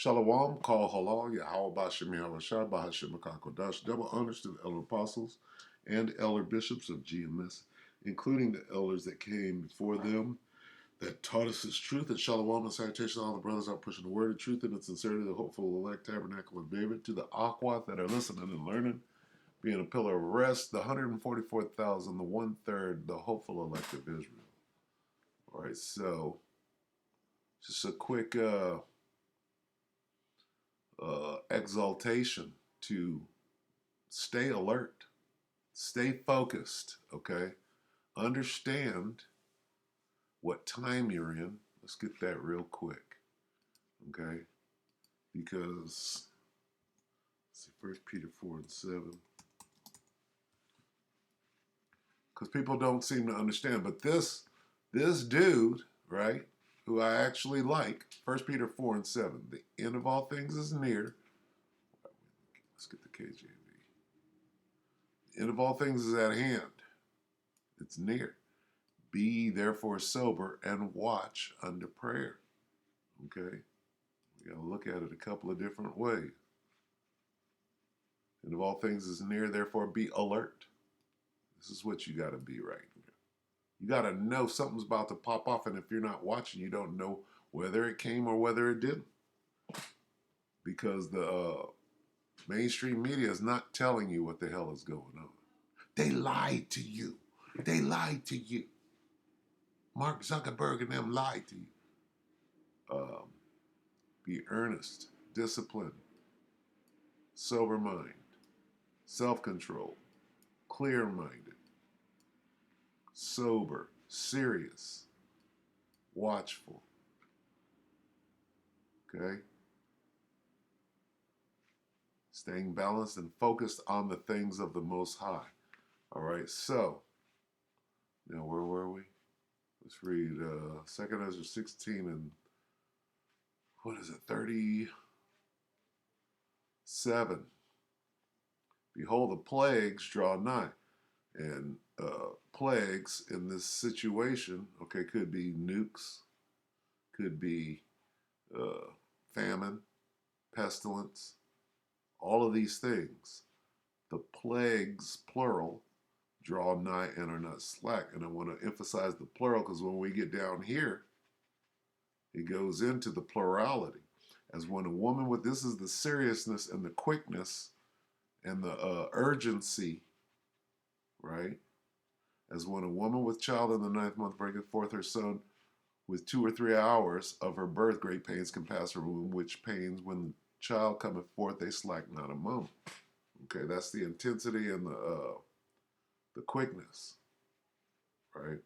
Shalom, Kal Halal, Yahweh Bashem Yahushua, Bahashem Kodash, double honors to the elder apostles and elder bishops of GMS, including the elders that came before them that taught us His truth. And Shalom and salutation to all the brothers out pushing the word of truth and the sincerity of the hopeful elect tabernacle of David, to the Aquat that are listening and learning, being a pillar of rest, the 144,000, the one-third, the hopeful elect of Israel. All right, so just a quick exaltation to stay alert, stay focused, okay? Understand what time you're in. Let's get that real quick, okay? Because, let's see, 1 Peter 4:7. Because people don't seem to understand. But this dude, right, who I actually like, 1 Peter 4:7, the end of all things is near. Let's get the KJV. The end of all things is at hand. It's near. Be ye therefore sober and watch unto prayer. Okay? We got to look at it a couple of different ways. And of all things is near, therefore be alert. This is what you got to be right here. You got to know something's about to pop off, and if you're not watching, you don't know whether it came or whether it didn't. Because the mainstream media is not telling you what the hell is going on. They lied to you. They lied to you. Mark Zuckerberg and them lied to you. Be earnest, disciplined, sober mind, self-control, clear-minded, sober, serious, watchful. Okay? Staying balanced and focused on the things of the Most High. All right, so, now where were we? Let's read 2 Ezra 16 and, what is it, 37. Behold, the plagues draw nigh. And plagues in this situation, okay, could be nukes, could be famine, pestilence, all of these things. The plagues, plural, draw nigh and are not slack. And I want to emphasize the plural because when we get down here, it goes into the plurality. As when a woman with, this is the seriousness and the quickness and the urgency, right? As when a woman with child in the 9th month bringeth forth her son with 2 or 3 hours of her birth, great pains can pass her womb, which pains when the child cometh forth, they slack not a moment. Okay, that's the intensity and the quickness, right?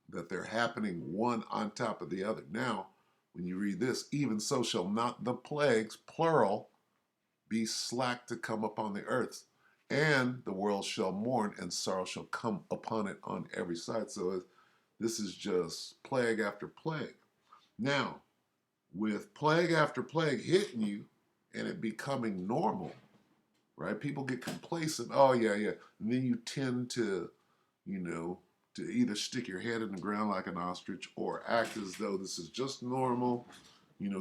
That they're happening one on top of the other. Now, when you read this, even so shall not the plagues, plural, be slack to come upon the earth, and the world shall mourn, and sorrow shall come upon it on every side. So this is just plague after plague. Now, with plague after plague hitting you and it becoming normal, right? People get complacent. Oh, yeah, yeah. And then you tend to, to either stick your head in the ground like an ostrich or act as though this is just normal,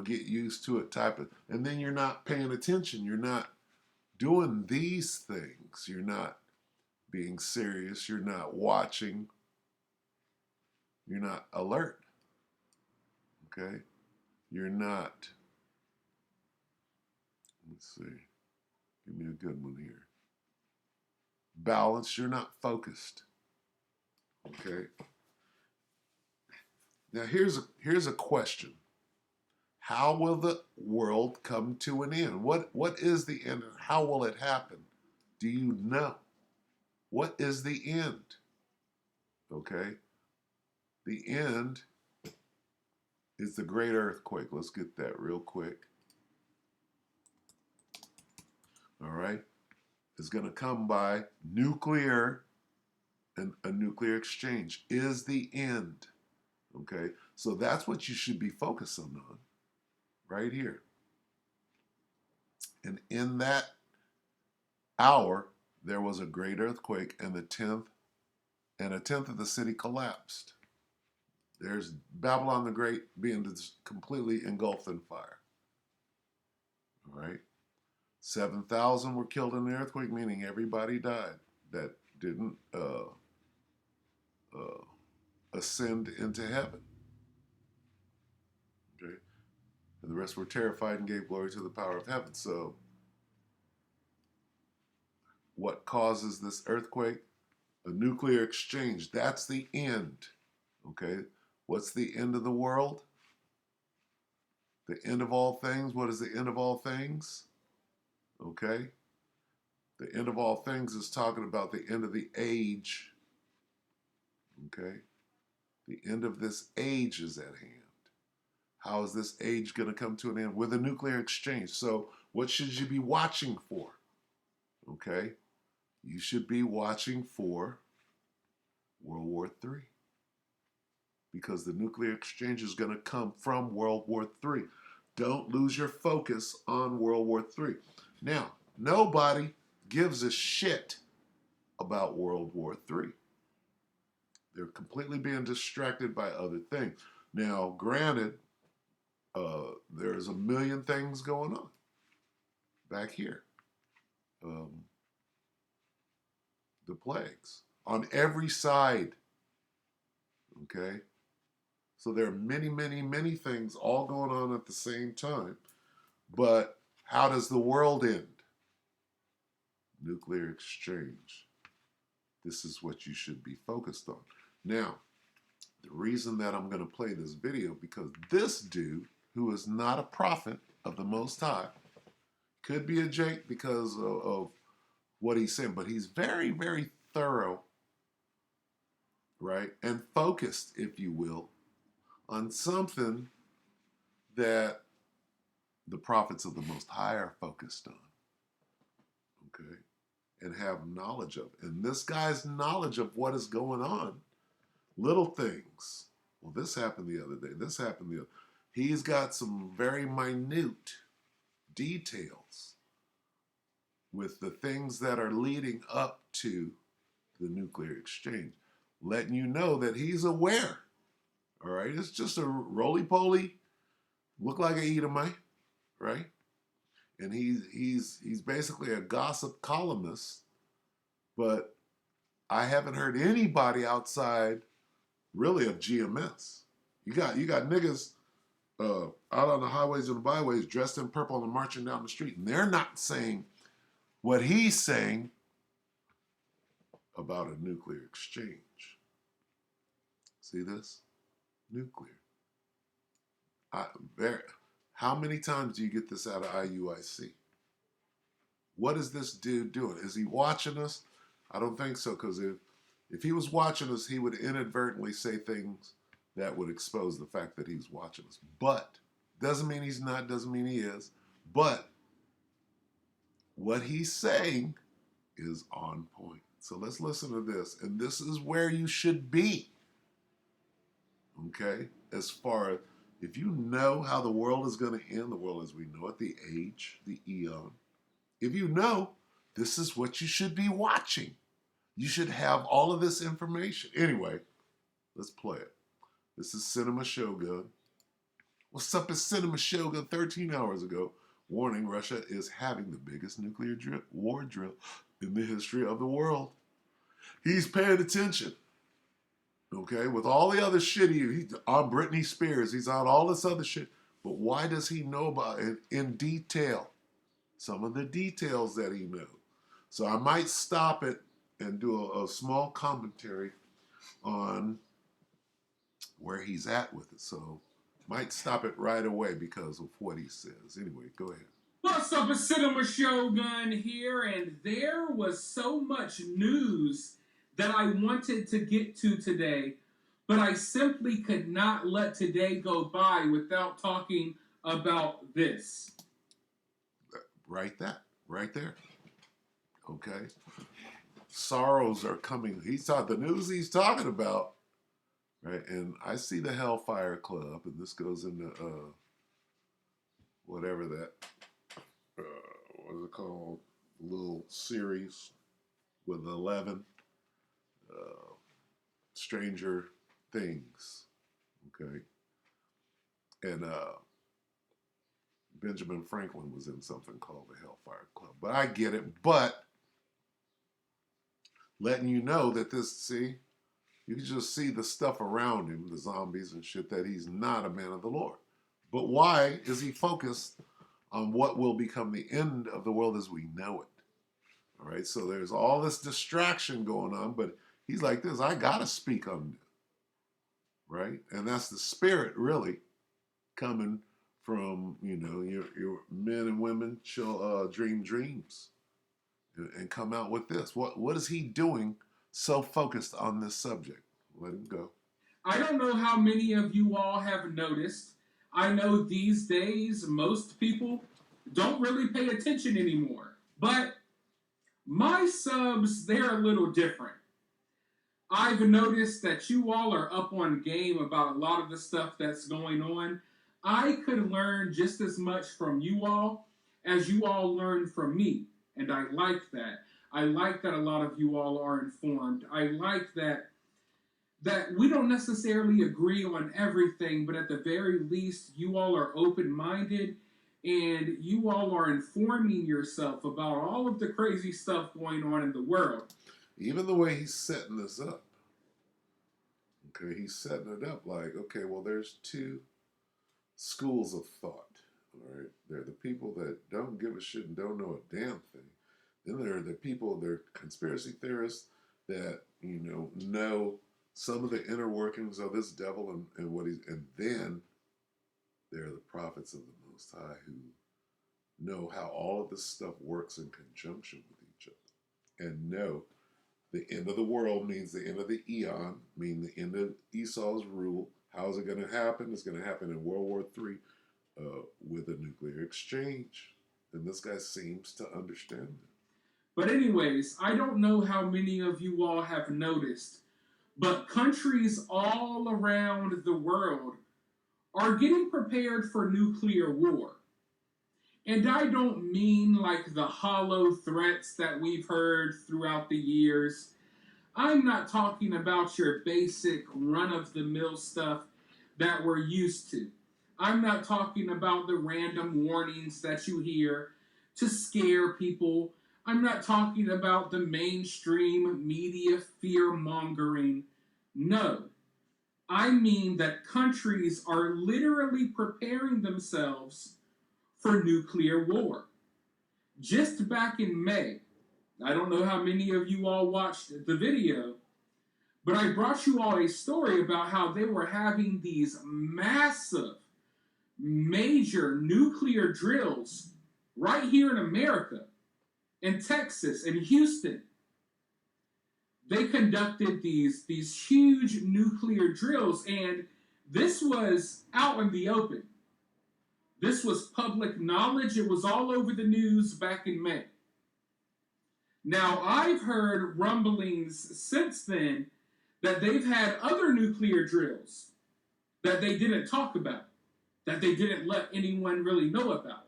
get used to it type of, and then you're not paying attention. You're not doing these things. You're not being serious. You're not watching. You're not alert. Okay? You're not, let's see, give me a good one here. Balanced. You're not focused. Okay? Now here's a question. How will the world come to an end? What is the end and how will it happen? Do you know? What is the end? Okay? The end is the great earthquake. Let's get that real quick. All right? It's going to come by nuclear and a nuclear exchange is the end. Okay? So that's what you should be focusing on right here. And in that hour, there was a great earthquake, and a tenth of the city collapsed. There's Babylon the Great being completely engulfed in fire. All right. 7,000 were killed in the earthquake, meaning everybody died that didn't uh, ascend into heaven. Okay. And the rest were terrified and gave glory to the power of heaven. So, what causes this earthquake? A nuclear exchange. That's the end. Okay. What's the end of the world? The end of all things. What is the end of all things? Okay. The end of all things is talking about the end of the age. Okay. The end of this age is at hand. How is this age going to come to an end? With a nuclear exchange. So, what should you be watching for? Okay. You should be watching for World War III. Because the nuclear exchange is going to come from World War III. Don't lose your focus on World War III. Now, nobody gives a shit about World War III. They're completely being distracted by other things. Now, granted, there's a million things going on back here. The plagues on every side. Okay? So there are many, many, many things all going on at the same time. But how does the world end? Nuclear exchange. This is what you should be focused on. Now, the reason that I'm going to play this video, because this dude, who is not a prophet of the Most High, could be a Jake because of what he's saying, but he's very, very thorough, right? And focused, if you will, on something that the prophets of the Most High are focused on, okay? And have knowledge of. And this guy's knowledge of what is going on, little things. Well, this happened the other day. This happened the other. He's got some very minute details with the things that are leading up to the nuclear exchange, letting you know that he's aware. All right, it's just a roly-poly, look like an Edomite, right? And he's basically a gossip columnist, but I haven't heard anybody outside really of GMS. You got niggas out on the highways and the byways dressed in purple and marching down the street, and they're not saying what he's saying about a nuclear exchange. See this? Nuclear. How many times do you get this out of IUIC? What is this dude doing? Is he watching us? I don't think so, because if he was watching us, he would inadvertently say things that would expose the fact that he's watching us. But doesn't mean he's not, doesn't mean he is. But what he's saying is on point. So let's listen to this. And this is where you should be. Okay? As far as if you know how the world is going to end, the world as we know it, the age, the eon. If you know, this is what you should be watching. You should have all of this information. Anyway, let's play it. This is Cinema Shogun. What's up? It's Cinema Shogun 13 hours ago. Warning, Russia is having the biggest nuclear war drill in the history of the world. He's paying attention. Okay, with all the other shit, he's on Britney Spears, he's on all this other shit. But why does he know about it in detail? Some of the details that he knows. So I might stop it and do a small commentary on where he's at with it. So might stop it right away because of what he says. Anyway, go ahead. What's up, it's Cinema Shogun here, and there was so much news that I wanted to get to today, but I simply could not let today go by without talking about this. Right there. Okay. Sorrows are coming. He's talking the news he's talking about, right? And I see the Hellfire Club, and this goes into whatever that what is it called? Little series with 11 Stranger Things. Okay. And Benjamin Franklin was in something called the Hellfire Club. But I get it. But letting you know that this, see, you can just see the stuff around him, the zombies and shit, that he's not a man of the Lord. But why is he focused on what will become the end of the world as we know it? All right, so there's all this distraction going on, but he's like this, I gotta speak on it, right? And that's the spirit really coming from, your men and women shall dream dreams and come out with this. What is he doing so focused on this subject? Let him go. I don't know how many of you all have noticed. I know these days most people don't really pay attention anymore. But my subs, they're a little different. I've noticed that you all are up on game about a lot of the stuff that's going on. I could learn just as much from you all as you all learn from me. And I like that. I like that a lot of you all are informed. I like that we don't necessarily agree on everything, but at the very least, you all are open-minded and you all are informing yourself about all of the crazy stuff going on in the world. Even the way he's setting this up. Okay, he's setting it up like, okay, well, there's two schools of thought. All right, there are the people that don't give a shit and don't know a damn thing. Then there are the people, they're conspiracy theorists that, know some of the inner workings of this devil and what he's, and then there are the prophets of the Most High who know how all of this stuff works in conjunction with each other and know the end of the world means the end of the eon, meaning the end of Esau's rule. How is it going to happen? It's going to happen in World War III with a nuclear exchange. And this guy seems to understand that. But anyways, I don't know how many of you all have noticed, but countries all around the world are getting prepared for nuclear war. And I don't mean like the hollow threats that we've heard throughout the years. I'm not talking about your basic run-of-the-mill stuff that we're used to. I'm not talking about the random warnings that you hear to scare people. I'm not talking about the mainstream media fear-mongering. No. I mean that countries are literally preparing themselves for nuclear war. Just back in May, I don't know how many of you all watched the video, but I brought you all a story about how they were having these massive, major nuclear drills right here in America, in Texas, in Houston. They conducted these huge nuclear drills, and this was out in the open. This was public knowledge. It was all over the news back in May. Now, I've heard rumblings since then that they've had other nuclear drills that they didn't talk about, that they didn't let anyone really know about,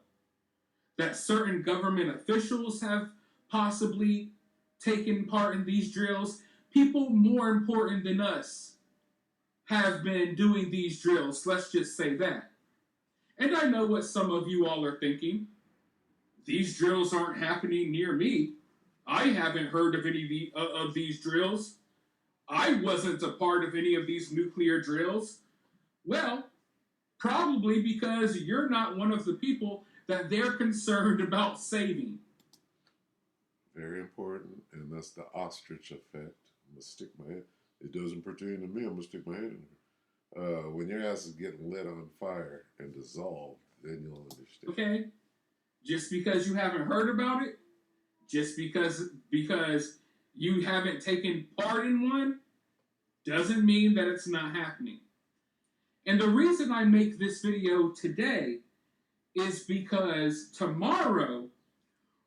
that certain government officials have possibly taken part in these drills. People more important than us have been doing these drills, let's just say that. And I know what some of you all are thinking. These drills aren't happening near me. I haven't heard of any of these drills. I wasn't a part of any of these nuclear drills. Well, probably because you're not one of the people that they're concerned about saving. Very important, and that's the ostrich effect. I'm going to stick my head. It doesn't pertain to me. I'm going to stick my head in there. When your ass is getting lit on fire and dissolved, then you'll understand. Okay? Just because you haven't heard about it, just because you haven't taken part in one, doesn't mean that it's not happening. And the reason I make this video today is because tomorrow,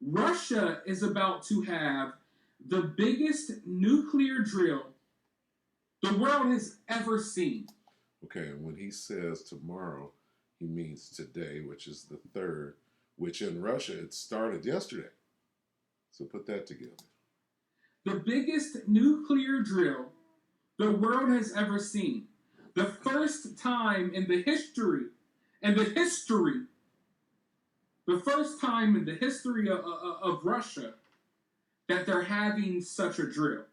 Russia is about to have the biggest nuclear drill the world has ever seen. Okay, and when he says tomorrow, he means today, which is the 3rd, which in Russia, it started yesterday. So put that together. The biggest nuclear drill the world has ever seen. The first time in the history The first time in the history of Russia that they're having such a drill.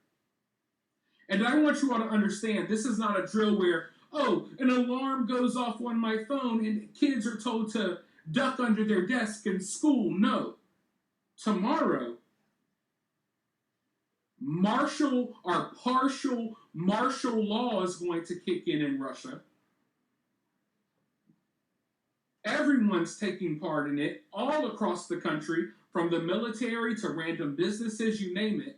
And I want you all to understand, this is not a drill where, oh, an alarm goes off on my phone and kids are told to duck under their desk in school. No. Tomorrow, partial martial law is going to kick in Russia. Everyone's taking part in it all across the country, from the military to random businesses, you name it.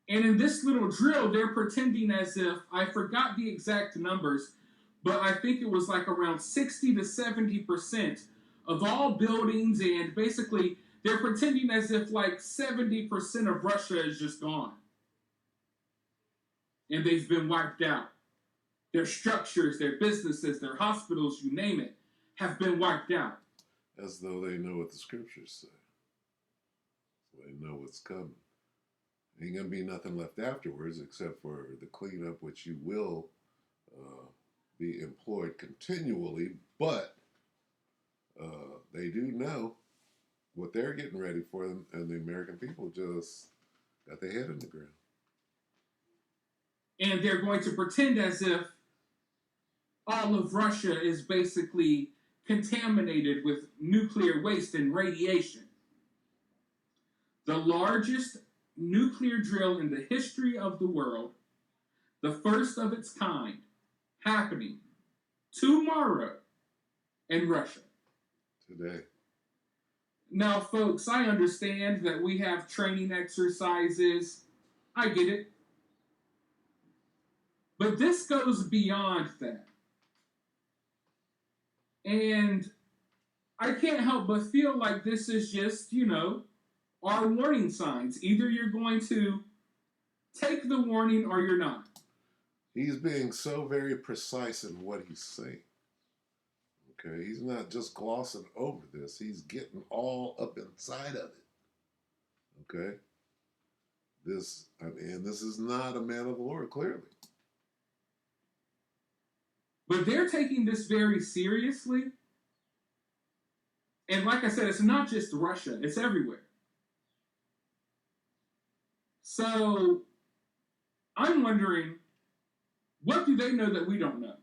And in this little drill, they're pretending as if, I forgot the exact numbers, but I think it was like around 60 to 70% of all buildings, and basically they're pretending as if like 70% of Russia is just gone. And they've been wiped out. Their structures, their businesses, their hospitals, you name it, have been wiped out. As though they know what the scriptures say. They know what's coming. Ain't going to be nothing left afterwards except for the cleanup, which you will be employed continually, but they do know what they're getting ready for them, and the American people just got their head in the ground. And they're going to pretend as if all of Russia is basically contaminated with nuclear waste and radiation. The largest nuclear drill in the history of the world, the first of its kind, happening tomorrow in Russia. Today. Now, folks, I understand that we have training exercises. I get it. But this goes beyond that. And I can't help but feel like this is just, our warning signs. Either you're going to take the warning or you're not. He's being so very precise in what he's saying. Okay, he's not just glossing over this. He's getting all up inside of it. Okay? This is not a man of the Lord, clearly. But they're taking this very seriously. And like I said, it's not just Russia. It's everywhere. So, I'm wondering, what do they know that we don't know?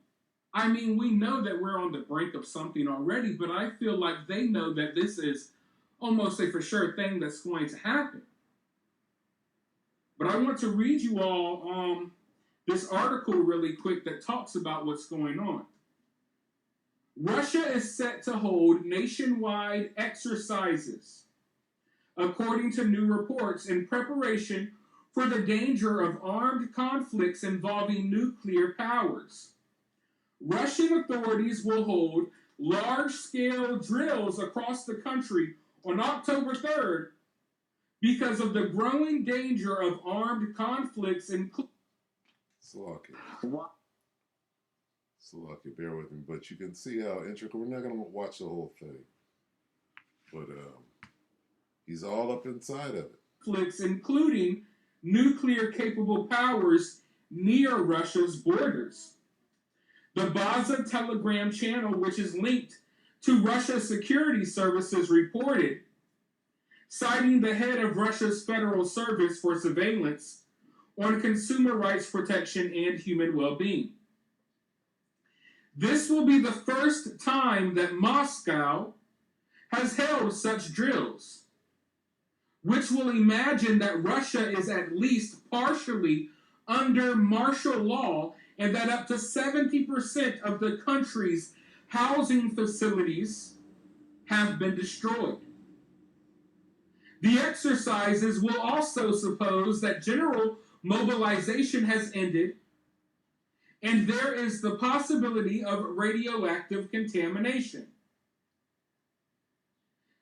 I mean, we know that we're on the brink of something already, but I feel like they know that this is almost a for sure thing that's going to happen. But I want to read you all this article really quick that talks about what's going on. Russia is set to hold nationwide exercises, according to new reports, in preparation for the danger of armed conflicts involving nuclear powers. Russian authorities will hold large-scale drills across the country on October 3rd because of the growing danger of armed conflicts including... Slovakia, bear with me, but you can see how intricate. We're not going to watch the whole thing, but he's all up inside of it. Conflicts, including nuclear-capable powers near Russia's borders. The Baza Telegram channel, which is linked to Russia's security services, reported, citing the head of Russia's Federal Service for Surveillance on consumer rights protection and human well-being. This will be the first time that Moscow has held such drills, which will imagine that Russia is at least partially under martial law and that up to 70% of the country's housing facilities have been destroyed. The exercises will also suppose that general mobilization has ended and there is the possibility of radioactive contamination.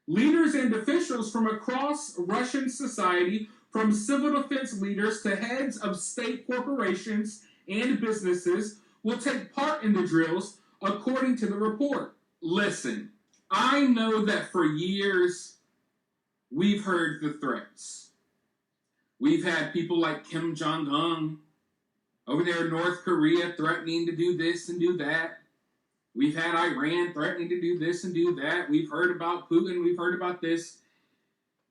Leaders and officials from across Russian society, from civil defense leaders to heads of state corporations and businesses, will take part in the drills, according to the report. Listen, I know that for years we've heard the threats. We've had people like Kim Jong-un over there in North Korea threatening to do this and do that. We've had Iran threatening to do this and do that. We've heard about Putin. We've heard about this.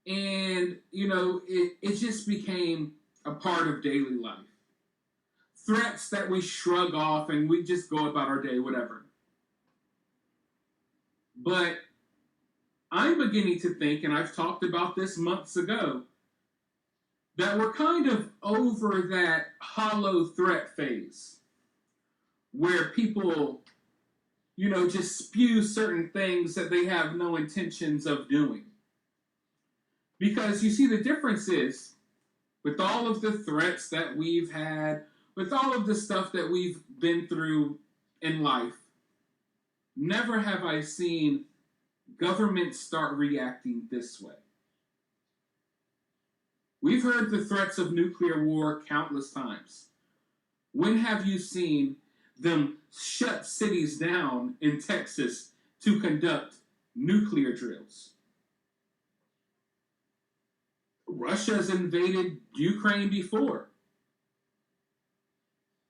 And, it just became a part of daily life. Threats that we shrug off and we just go about our day, whatever. But I'm beginning to think, and I've talked about this months ago, that we're kind of over that hollow threat phase where people, just spew certain things that they have no intentions of doing. Because you see, the difference is, with all of the threats that we've had, with all of the stuff that we've been through in life, never have I seen governments start reacting this way. We've heard the threats of nuclear war countless times. When have you seen them shut cities down in Texas to conduct nuclear drills? Russia's invaded Ukraine before.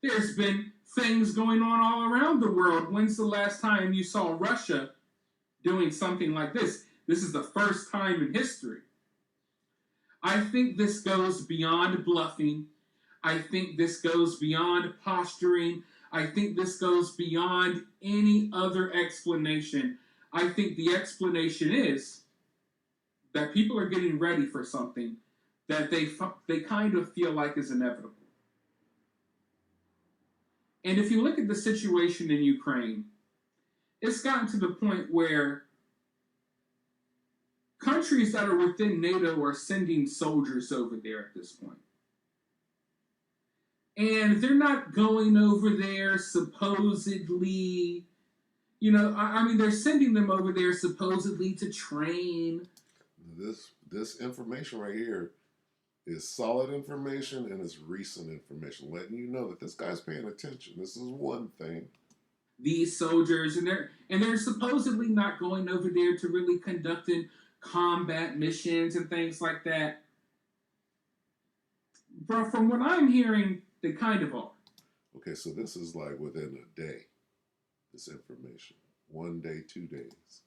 There's been things going on all around the world. When's the last time you saw Russia doing something like this? This is the first time in history. I think this goes beyond bluffing. I think this goes beyond posturing. I think this goes beyond any other explanation. I think the explanation is that people are getting ready for something that they kind of feel like is inevitable. And if you look at the situation in Ukraine, it's gotten to the point where countries that are within NATO are sending soldiers over there at this point. And they're not going over there supposedly, they're sending them over there supposedly to train. This information right here is solid information and it's recent information, letting you know that this guy's paying attention. This is one thing. These soldiers, and they're supposedly not going over there to really conducting combat missions and things like that. But from what I'm hearing, they kind of are. Okay, so this is like within a day, this information. 1 day, 2 days.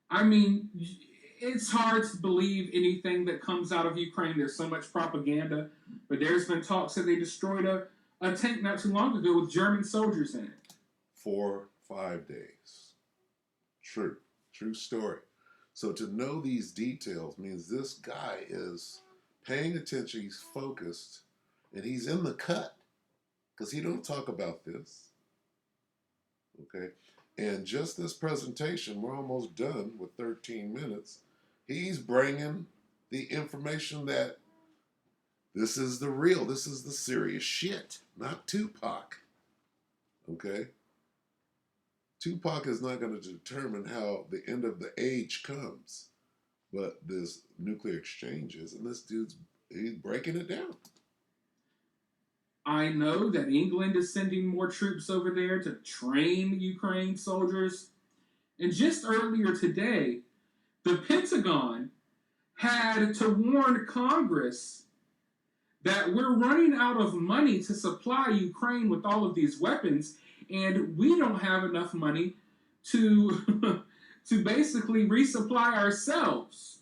I mean, it's hard to believe anything that comes out of Ukraine. There's so much propaganda. But there's been talks that they destroyed a tank not too long ago with German soldiers in it. 4, 5 days. True story. So to know these details means this guy is paying attention, he's focused, and he's in the cut because he don't talk about this. Okay? And just this presentation, we're almost done with 13 minutes. He's bringing the information that this is the real, this is the serious shit, not Tupac. Okay? Tupac is not going to determine how the end of the age comes, but this nuclear exchange is, and this he's breaking it down. I know that England is sending more troops over there to train Ukraine soldiers. And just earlier today, the Pentagon had to warn Congress that we're running out of money to supply Ukraine with all of these weapons, and we don't have enough money to, to basically resupply ourselves,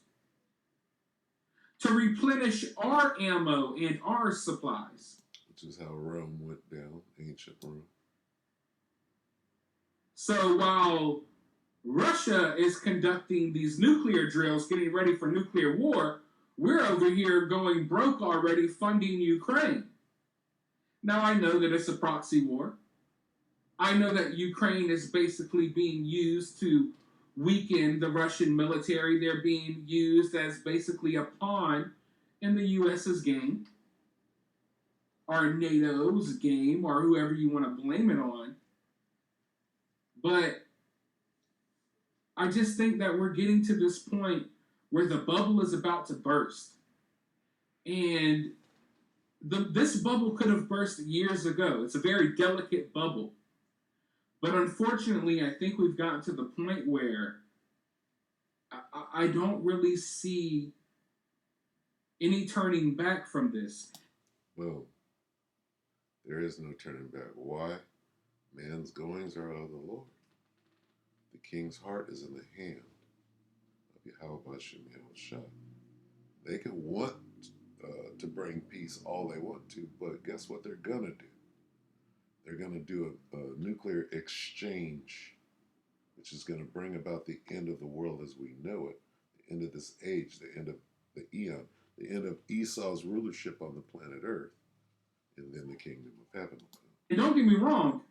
to replenish our ammo and our supplies. Which is how Rome went down, ancient Rome. So while Russia is conducting these nuclear drills, getting ready for nuclear war, we're over here going broke already funding Ukraine. Now, I know that it's a proxy war. I know that Ukraine is basically being used to weaken the Russian military. They're being used as basically a pawn in the U.S.'s game, or NATO's game, or whoever you want to blame it on. But I just think that we're getting to this point where the bubble is about to burst. And this bubble could have burst years ago. It's a very delicate bubble. But unfortunately, I think we've gotten to the point where I don't really see any turning back from this. Well, there is no turning back. Why? Man's goings are of the Lord. The king's heart is in the hand of Yahweh Shem Shah. They can want to bring peace all they want to, but guess what they're going to do? They're going to do a nuclear exchange, which is going to bring about the end of the world as we know it, the end of this age, the end of the eon, the end of Esau's rulership on the planet Earth, and then the kingdom of heaven will come. And don't get me wrong,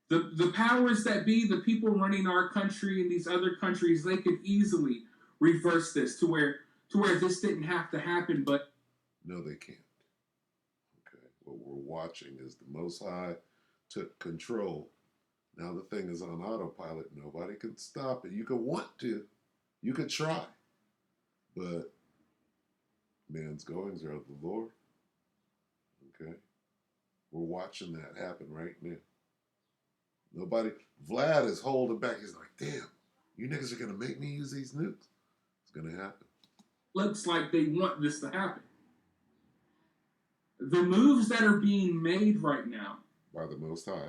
the powers that be, the people running our country and these other countries, they could easily reverse this to where this didn't have to happen, but no, they can't. Okay, what we're watching is the Most High took control. Now the thing is on autopilot. Nobody can stop it. You could want to, you could try, but man's goings are of the Lord. Okay, we're watching that happen right now. Nobody, Vlad is holding back. He's like, damn, you niggas are going to make me use these nukes. It's going to happen. Looks like they want this to happen. The moves that are being made right now, by the Most High,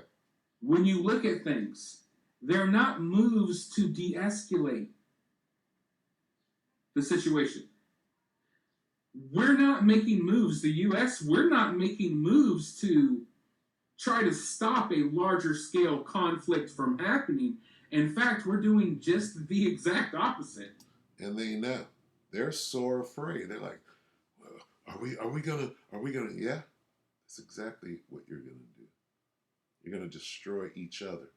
when you look at things, they're not moves to de-escalate the situation. We're not making moves, the U.S., we're not making moves to try to stop a larger scale conflict from happening. In fact, we're doing just the exact opposite. And they know. They're sore afraid. They're like, well, are we gonna, yeah? That's exactly what you're gonna do. You're gonna destroy each other.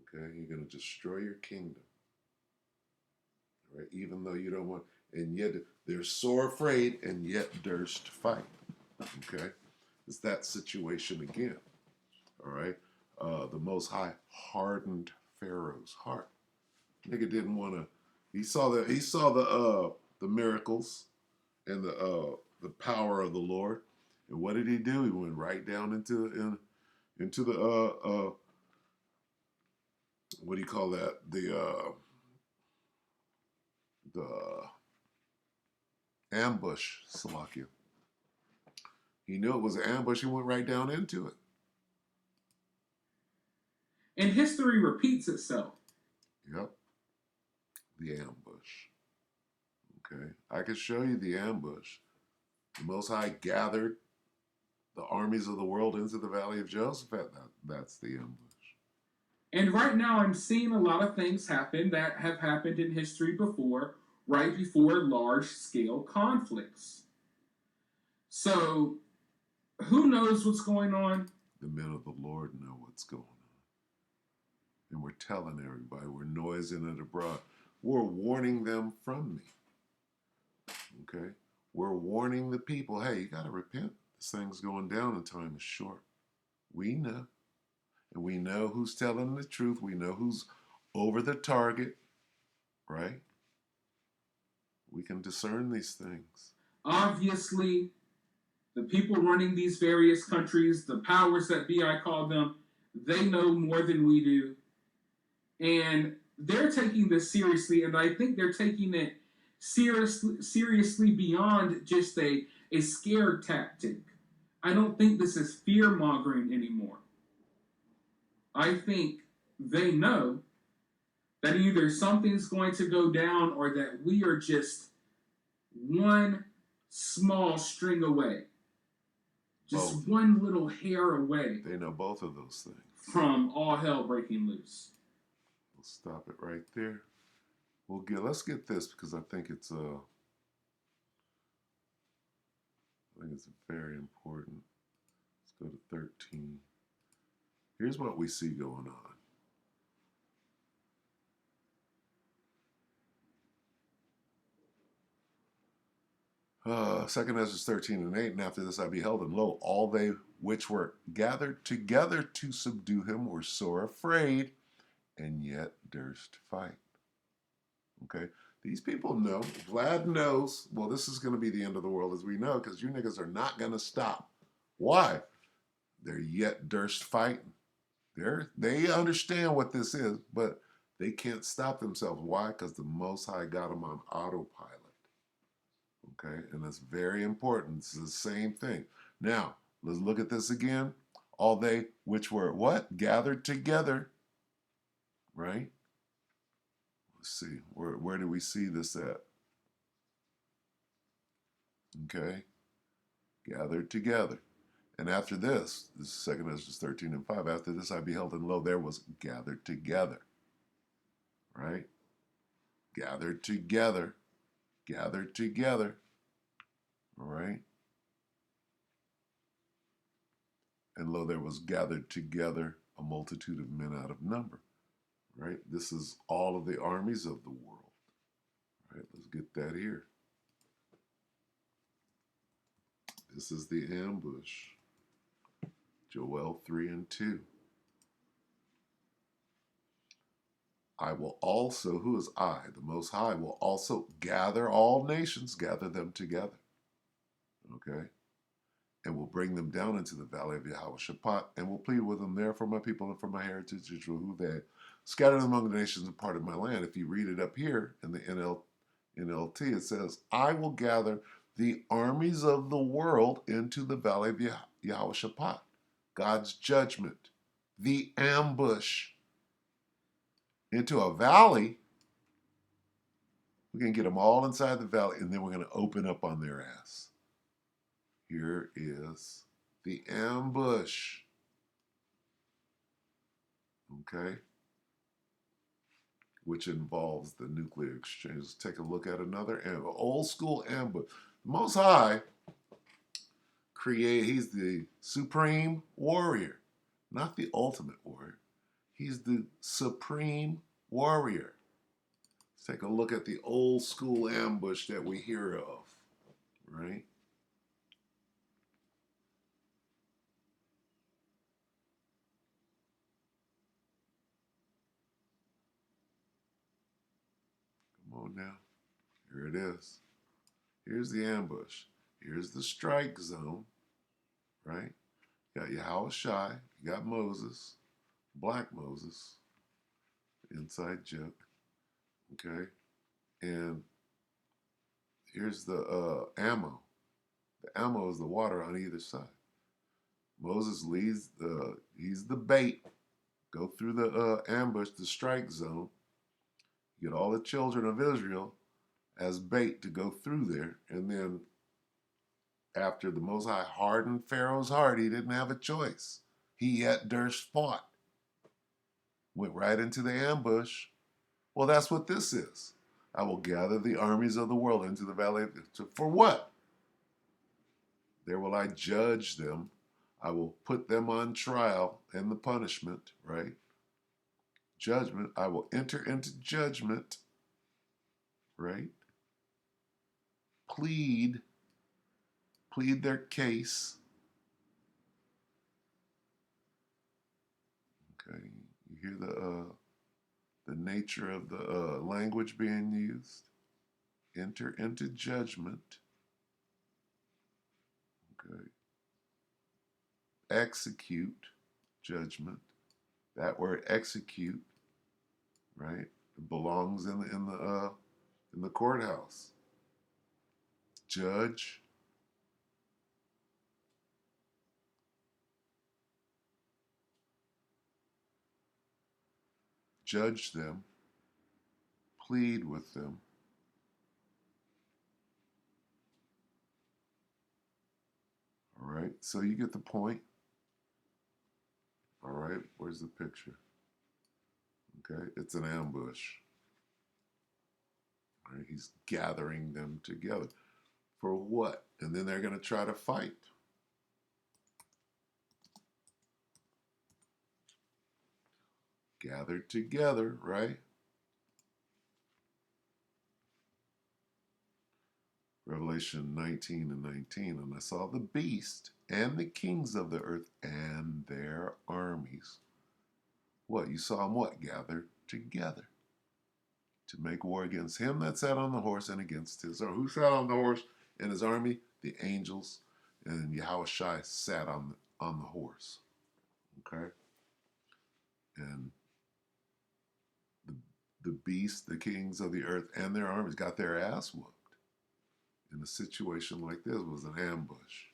Okay? You're gonna destroy your kingdom. Right? Even though you don't want, and yet they're sore afraid and yet durst fight. Okay? It's that situation again. All right? The Most High hardened Pharaoh's heart. Nigga didn't want to. He saw the miracles and the power of the Lord. And what did he do? He went right down into the what do you call that? The ambush, Salakia. He knew it was an ambush. He went right down into it. And history repeats itself. Yep. The ambush. Okay. I can show you the ambush. The Most High gathered the armies of the world into the Valley of Jehoshaphat. That's the ambush. And right now I'm seeing a lot of things happen that have happened in history before, right before large-scale conflicts. So, who knows what's going on? The men of the Lord know what's going on. And we're telling everybody, we're noising it abroad. We're warning them from me. Okay? We're warning the people, hey, you got to repent. This thing's going down and time is short. We know. And we know who's telling the truth. We know who's over the target, right? We can discern these things. Obviously, the people running these various countries, the powers that be, I call them, they know more than we do. And they're taking this seriously, and I think they're taking it seriously beyond just a scare tactic. I don't think this is fear-mongering anymore. I think they know that either something's going to go down or that we are just one small string away. Just both. One little hair away. They know both of those things. From all hell breaking loose. We'll stop it right there. Let's get this because I think it's very important. Let's go to 13. Here's what we see going on. 2 Ezra 13 and 8, and after this I beheld, and lo, all they which were gathered together to subdue him were sore afraid, and yet durst fight. Okay? These people know, Vlad knows, well, this is going to be the end of the world as we know, because you niggas are not going to stop. Why? They're yet durst fighting. They understand what this is, but they can't stop themselves. Why? Because the Most High got them on autopilot. Okay? And that's very important. It's the same thing. Now, let's look at this again. All they which were what? Gathered together, right? Let's see. Where do we see this at? Okay. Gathered together. And after this is 2 Esdras 13 and 5. After this I beheld, and lo, there was gathered together. Right? Gathered together. Gathered together. All right? And lo, there was gathered together a multitude of men out of number. Right? This is all of the armies of the world. Right? Let's get that here. This is the ambush. Joel 3 and 2. I will also, who is I, the Most High, will also gather all nations, gather them together. Okay? And will bring them down into the valley of Yehoshaphat, and will plead with them there for my people and for my heritage Israel, who they scattered among the nations and parted my land. If you read it up here in the NLT, it says, I will gather the armies of the world into the valley of Yehoshaphat. God's judgment, the ambush. Into a valley, we can get them all inside the valley, and then we're going to open up on their ass. Here is the ambush. Okay? Which involves the nuclear exchange. Let's take a look at another old school ambush. The Most High he's the supreme warrior, not the ultimate warrior. He's the supreme warrior. Let's take a look at the old school ambush that we hear of, right? Come on now. Here it is. Here's the ambush. Here's the strike zone, right? You got Yahushai, you got Moses, Black Moses, inside joke, okay? And here's the ammo. The ammo is the water on either side. Moses leads he's the bait. Go through the ambush, the strike zone. Get all the children of Israel as bait to go through there. And then after the Most High hardened Pharaoh's heart, he didn't have a choice. He yet durst fought. Went right into the ambush. Well, that's what this is. I will gather the armies of the world into the valley. For what? There will I judge them. I will put them on trial and the punishment, right? Judgment. I will enter into judgment, right? Plead their case. Okay, you hear the nature of the language being used. Enter into judgment. Okay. Execute judgment. That word execute, right? It belongs in the courthouse. Judge. Judge them. Plead with them. All right, so you get the point. All right, where's the picture? Okay, it's an ambush. All right, he's gathering them together. For what? And then they're going to try to fight. Gathered together, right? Revelation 19 and 19. And I saw the beast and the kings of the earth and their armies. What? You saw them what? Gathered together to make war against him that sat on the horse and against his army. Who sat on the horse and his army? The angels. And Yahushai sat on the horse. Okay? And the beast, the kings of the earth and their armies got their ass whooped. In a situation like this was an ambush.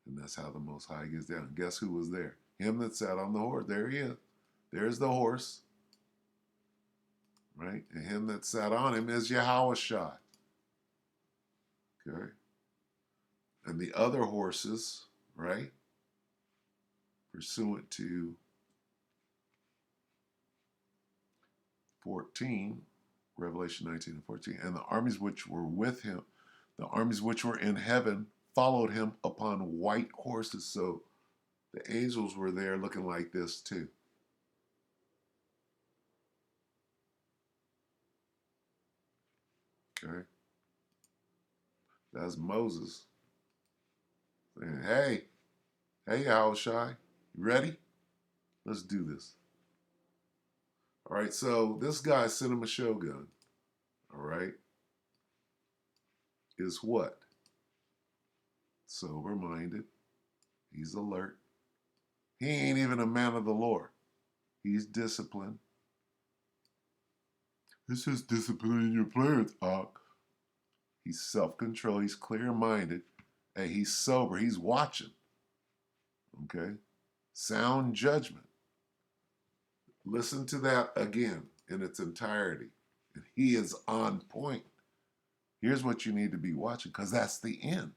And that's how the Most High gets down. Guess who was there? Him that sat on the horse. There he is. There's the horse. Right? And him that sat on him is Yahushua. Okay? And the other horses, right? Pursuant to 14, Revelation 19 and 14, and the armies which were with him, the armies which were in heaven, followed him upon white horses. So the angels were there looking like this too. Okay? That's Moses saying, hey, Yahushua, you ready? Let's do this. All right, so this guy, Cinema Shogun, all right, is what? Sober-minded. He's alert. He ain't even a man of the Lord. He's disciplined. This is disciplining your players, Ak. He's self-controlled. He's clear-minded. Hey, he's sober. He's watching. Okay? Sound judgment. Listen to that again in its entirety. And he is on point. Here's what you need to be watching, because that's the end.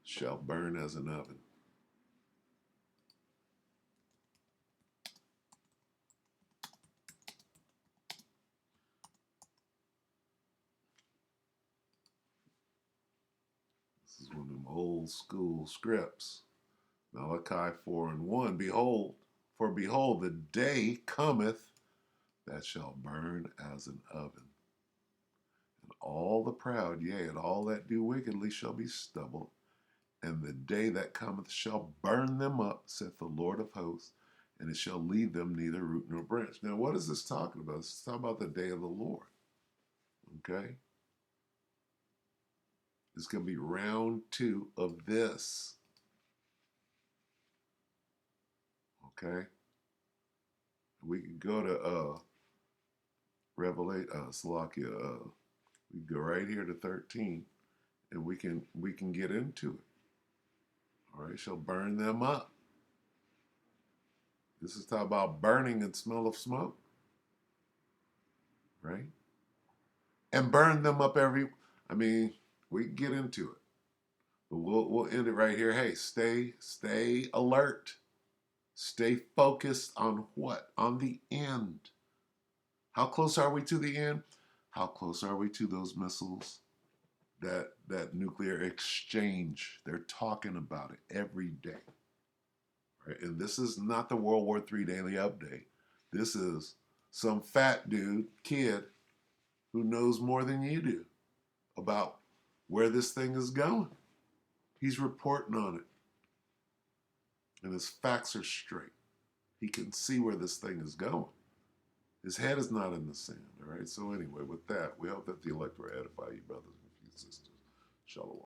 Shall burn as an oven. This is one of them old school scripts. Malachi 4:1. Behold, for behold, the day cometh that shall burn as an oven. And all the proud, yea, and all that do wickedly shall be stubble. And the day that cometh shall burn them up, saith the Lord of hosts, and it shall leave them neither root nor branch. Now, what is this talking about? It's talking about the day of the Lord. Okay? It's going to be round 2 of this. Okay? We can go to Revelation, Salakia, we go right here to 13, and we can get into it. All right, shall burn them up. This is talking about burning and smell of smoke, right? And burn them up we can get into it, but we'll end it right here. Hey, stay alert, stay focused on what? On the end. How close are we to the end? How close are we to those missiles? That nuclear exchange. They're talking about it every day. Right? And this is not the World War III daily update. This is some fat kid who knows more than you do about where this thing is going. He's reporting on it. And his facts are straight. He can see where this thing is going. His head is not in the sand. All right. So anyway, with that, we hope that the elect will edify you, brothers and sisters. Shalom.